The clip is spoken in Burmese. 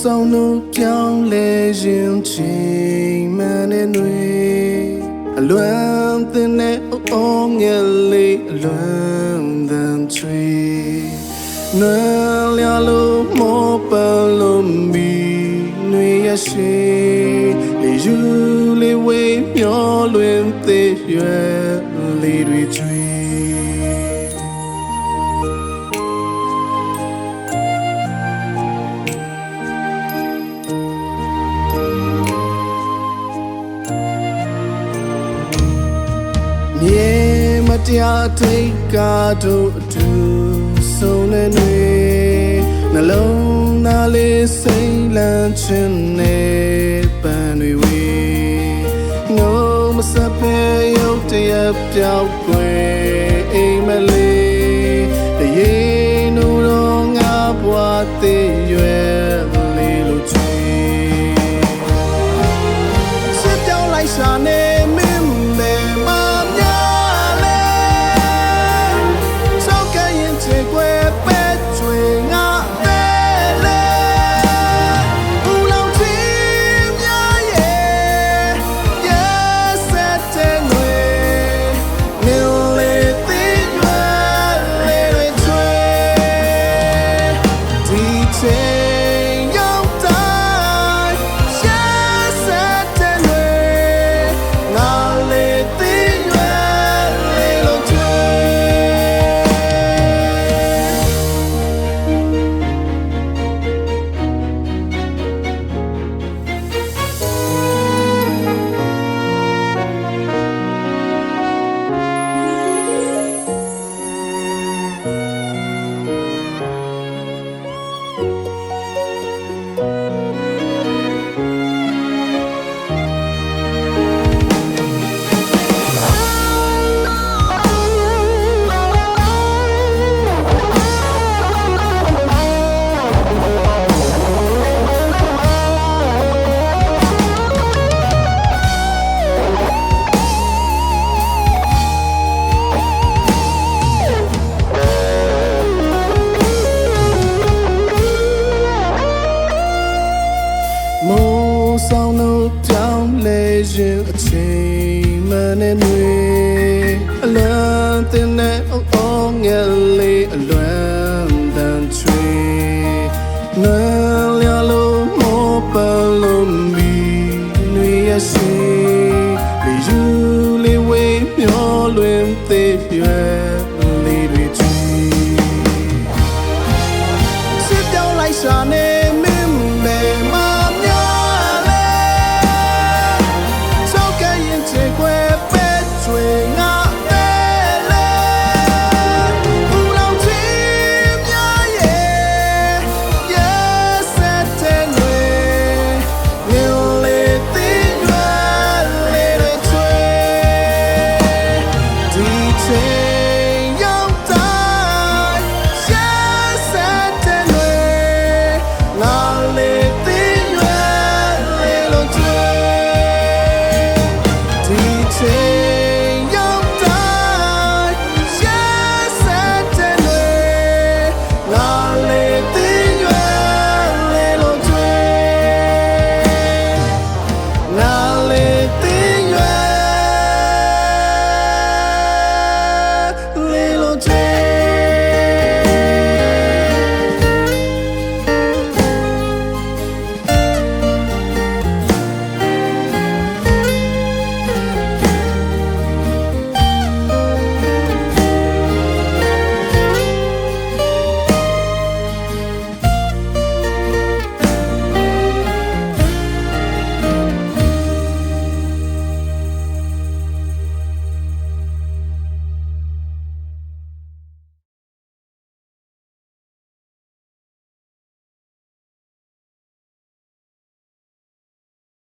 ဆောင်လို့ပြောင်းလဲရင်ချိန်မှန်တဲ့ຫນွေအလွမ်းသင်းတဲ့အငယ်လေးအလွမ်းသမ်းချွေနွယ်လျာလို့မောပလုံးမီຫນွေရရှိလေယူလေဝေးမျောလွင်သေးရွယ်လေးတွေချွေမြေမတရားထိတ်ကားတို့အတူဆုံးနေနေနှလုံးသားလေးစိတ်လန့်ချင်နေပန်းတွေဝေငုံမစဖဲရုပ်တရက်ပြောက်ွယ်အိမ်မလေးတရေနူတော့ငါဘွားသေးရွယ်လေးလို့ချွေစစ်ကြောင်းလိုက်ရှာနေမင်းမဲမဆောင်လို့ပြောင်းလဲရင်အချိန်မှန်နေအလွမ်းသင်းတဲ့အငယ်လေးအလွမ်း